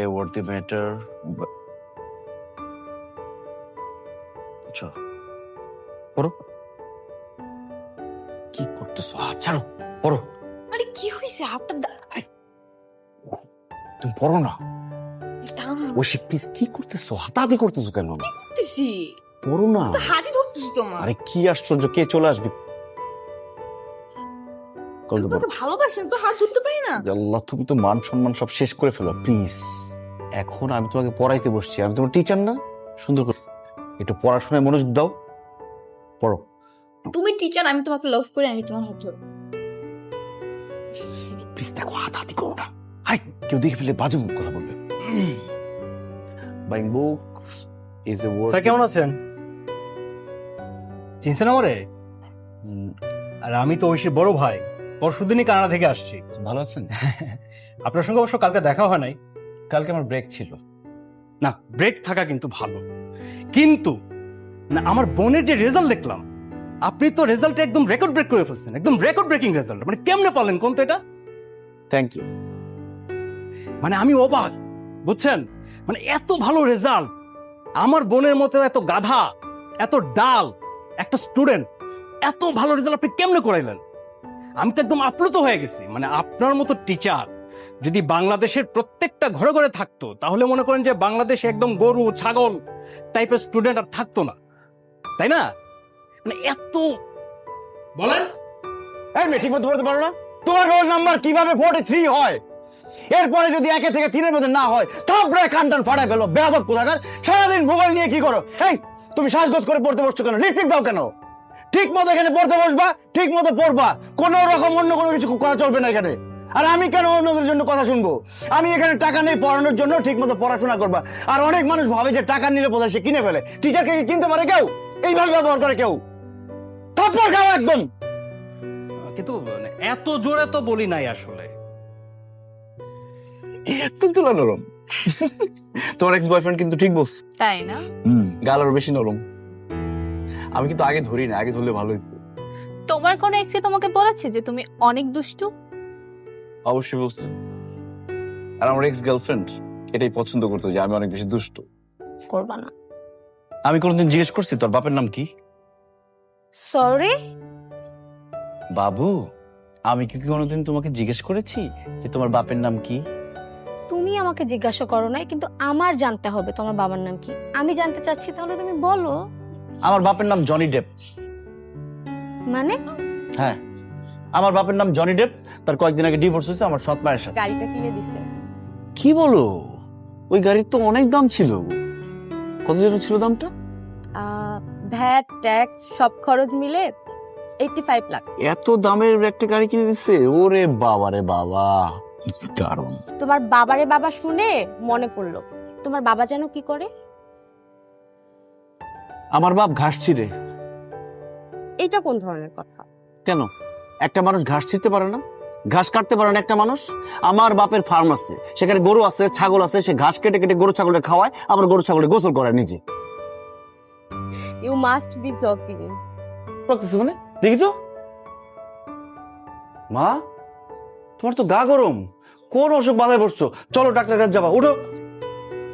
say what the matter. চলো পড়ো। কি করতেছো? হাত ছাড়ো, পড়ো। আরে কি হয়েছে? হাতটা তুমি পড়ো না। ওইসব প্লিজ, কি করতেছো? হাতাহাতি করতেছো কেন? করতেছি, পড়ো না। হাতই ধরতেছি তোমার। আরে কি আশ্চর্য, কে চলে আসবে? তোমাকে ভালোবাসেন তো হাত ধরতে পারি না। আল্লাহ, তুমি তো মান সম্মান সব শেষ করে ফেলো প্লিজ। এখন আমি তোমাকে পড়াইতে বসছি, আমি তোমার টিচার না? সুন্দর করে একটু পড়াশোনায় মনোযোগ দাও, পড়ো। তুমি টিচার, আমি তোমাকে লাভ করি, আমি তোমার হাত ধরবো। প্লিজ দেখো, হাতাহাতি করো না। আরে কেউ দেখে ফেলে বাজে কথা বলবে। Buying book is a word. Sir কেমন আছেন? চিনছেন আমারে? আর আমি তো ঐশীর বড় ভাই, পরশুদিনই কানাডা থেকে আসছি। ভালো আছেন? আপনার সঙ্গে অবশ্য কালকে দেখা হয় নাই। কালকে আমার ব্রেক ছিল। না, ব্রেক থাকা কিন্তু ভালো, কিন্তু না আমার বোনের যে রেজাল্ট দেখলাম, আপনি তো রেজাল্টে একদম রেকর্ড ব্রেক করে ফেলছেন, একদম রেকর্ড ব্রেকিং রেজাল্ট। মানে কেমনে পারলেন কোন তো এটা? Thank you. মানে আমি অবাক, বুঝছেন? মানে এত ভালো রেজাল্ট, আমার বোনের মতো এত গাধা, এত ডাল একটা স্টুডেন্ট এত ভালো রেজাল্ট আপনি কেমনে করাইলেন? আমি তো একদম আপ্লুত হয়ে গেছি। মানে আপনার মতো টিচার যদি বাংলাদেশের প্রত্যেকটা ঘরে ঘরে থাকতো, তাহলে মনে করেন যে বাংলাদেশে একদম গরু ছাগল টাইপের স্টুডেন্ট আর থাকতো না, তাই না? মানে এত বলেন। এই মেয়ে, ঠিক মতো পড়তে পারো না? তোমার রোল নাম্বার কিভাবে 43 হয়? এরপরে যদি 1 থেকে 3 এর মধ্যে না হয়, তারপরে কানটান ফাটাই ফেলো। বেয়াদব কোথাকার, সারাদিন মোবাইল নিয়ে কি করো? এই তুমি সাজগোজ করে পড়তে বসছো কেন? লিপস্টিক দাও কেন? ঠিক মতো এখানে পড়তে বসবা, ঠিক মতো পড়বা, কোনো রকম অন্য কোনো কিছু করা চলবে না এখানে। আর আমি কেন অন্যদের জন্য কথা শুনবো? আমি এখানে টাকা নেই পড়ানোর জন্য, ঠিক মতো পড়াশোনা করবা। আর অনেক মানুষ ভাবে যে টাকা নিলে বোধহয় সে কিনে ফেলে। টিচারকে কিনতে পারে কেউ? এইভাবে ব্যবহার করে কেউ? থাপ্পড় খাও একদম। কিন্তু এত জোরে তো বলি নাই আসলে। তুলতুলা নরম। তোমার এক্স বয়ফ্রেন্ড কিন্তু ঠিক বলছ। তাই না? গাল আরো বেশি নরম। আমি কিন্তু আগে ধরি না, আগে ধরলে ভালো হইতো। তোমার কোন এক্সে তোমাকে বলেছে যে তুমি অনেক দুষ্টু? অবশ্যই বলছি। আর আমার এক্স গার্লফ্রেন্ড এটাই পছন্দ করতো যে আমি অনেক বেশি দুষ্ট। করবা না। আমি কোনোদিন জিজ্ঞেস করছি তোর বাপের নাম কি? সরি বাবু, আমি কি কোনোদিন তোমাকে জিজ্ঞেস করেছি যে তোমার বাপের নাম কি? তুমি আমাকে জিজ্ঞাসা করো নাই, কিন্তু আমার জানতে হবে তোমার বাবার নাম কি। আমি জানতে চাচ্ছি, তাহলে তুমি বলো। আমার বাপের নাম জনি ডেপ। মানে? হ্যাঁ, আমার বাপের নাম জনি ডেপ। তার কয়েকদিন আগে ডিভোর্স হয়েছে আমার সৎ মায়ের সাথে। গাড়িটা কিনে দিছে। কি বলো? ওই গাড়ির তো অনেক দাম ছিল। কত যেন ছিল দামটা? ভ্যাট ট্যাক্স সব খরচ মিলে 85 লাখ। এত দামের একটা গাড়ি কিনে দিচ্ছে? ওরে বাবা রে বাবা, দারুণ। তোমার বাবারে বাবা শুনে মনে পড়লো, তোমার বাবা যেন কি করে? আমার বাপ ঘাস ছিঁড়ে। এটা কোন ধরনের কথা? কেন, একটা মানুষ ঘাস ছিঁড়তে পারে না? ঘাস কাটতে পারে না একটা মানুষ? আমার বাপের ফার্ম আছে, সেখানে গরু আছে, ছাগল আছে। সে ঘাস কেটে কেটে গরু ছাগলের খাওয়ায়, আবার গরু ছাগলের গোসল করে নিজে। You must be joking. মানে দেখি তো। মা, তোমার তো গা গরম, কোন অসুখ বাধায় বসছো? চলো ডাক্তার কাছে যাবা, উঠো।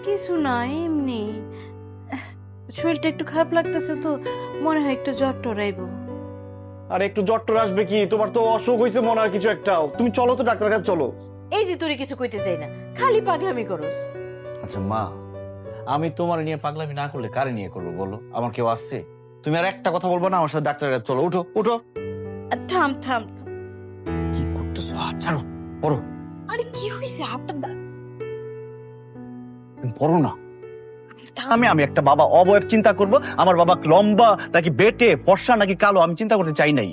কিছু না, এমনি শরীরটা একটু খারাপ লাগতেছে তো, মনে হয় একটু জ্বর টর আইবো। আর একটু জ্বর টর আসবে কি? তোমার তো অসুখ হয়েছে মনে হয় কিছু একটা। তুমি চলো তো ডাক্তার কাছে, চলো। এই যে তোরে কিছু কইতে চাই না, খালি পাগলামি করস। আচ্ছা মা, আমি তোমার নিয়ে পাগলামি না করলে কারে নিয়ে করবো বলো? আমার কেউ আসছে? তুমি আর একটা কথা বলবো না, আমার সাথে ডাক্তার কাছে চলো, উঠো উঠো। থাম থাম। কি করতেছো? হাত ছাড়ো, পড়ো। আরে কি হয়েছে? হাতটা তুমি পড়ো না। আমি একটা বাবা অবয়ব চিন্তা করব? আমার বাবা লম্বা নাকি বেটে, ফর্সা নাকি কালো, আমি চিন্তা করতে চাই নাই।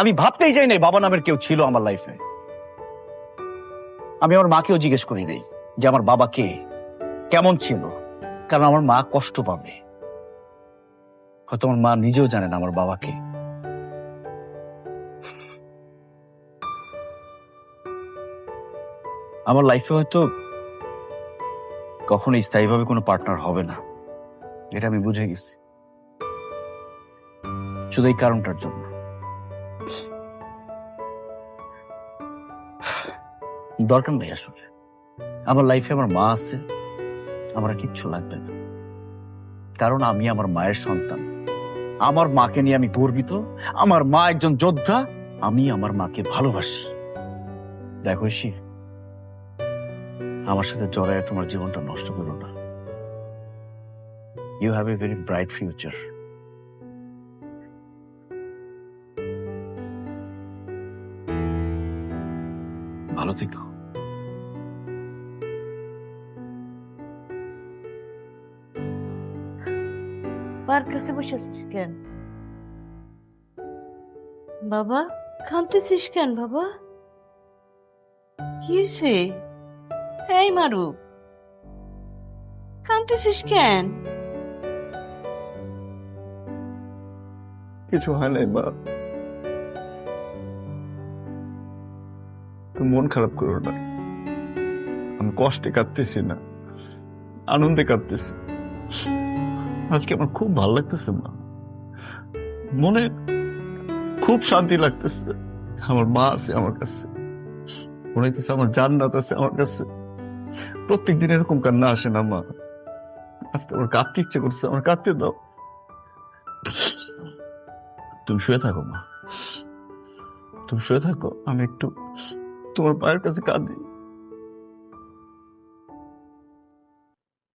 আমি ভাবতেই চাই নাই বাবা নামের কেউ ছিল আমার লাইফে। আমি আমার মাকেও জিজ্ঞেস করি নাই যে আমার বাবা কে, কেমন ছিল, কারণ আমার মা কষ্ট পাবে। হয়তো আমার মা নিজেও জানে না আমার বাবাকে। আমার লাইফে হয়তো কখনো স্থায়ীভাবে কোনো পার্টনার হবে না, এটা আমি বুঝে গেছি। শুধু এই কারণটার জন্য। দরকার নেই আসলে। আমার লাইফে আমার মা আছে, আমার আর কিচ্ছু লাগবে না, কারণ আমি আমার মায়ের সন্তান। আমার মাকে নিয়ে আমি গর্বিত। আমার মা একজন যোদ্ধা, আমি আমার মাকে ভালোবাসি। দেখো ঐশী, আমার সাথে জড়ায় তোমার জীবনটা নষ্ট করো না। You have a very bright future. ভালো থেকো। পার কাছে বসে আছিস কেন বাবা? কাঁদতেছিস কেন বাবা? কি হয়েছে? এই মারু, কাঁদতেছিস কেন? কিছু হয় নাই মা, তুমি মন খারাপ করো না। আমি কষ্টে কাঁদতেছি না, আনন্দে কাঁদতেছি। আজকে আমার খুব ভালো লাগতেছে মা, মনে খুব শান্তি লাগতেছে। আমার মা আছে আমার কাছে, মনে হইতেছে আমার জান্নাত আছে আমার কাছে। প্রত্যেকদিন এরকম কান্না আসে না মা, আজকে আমার কাঁদতে ইচ্ছে করছে, আমার কাঁদতে দাও। তুমি শুয়ে থাকো মা, তুমি শুয়ে থাকো, আমি একটু তোমার পায়ের কাছে কাঁদি।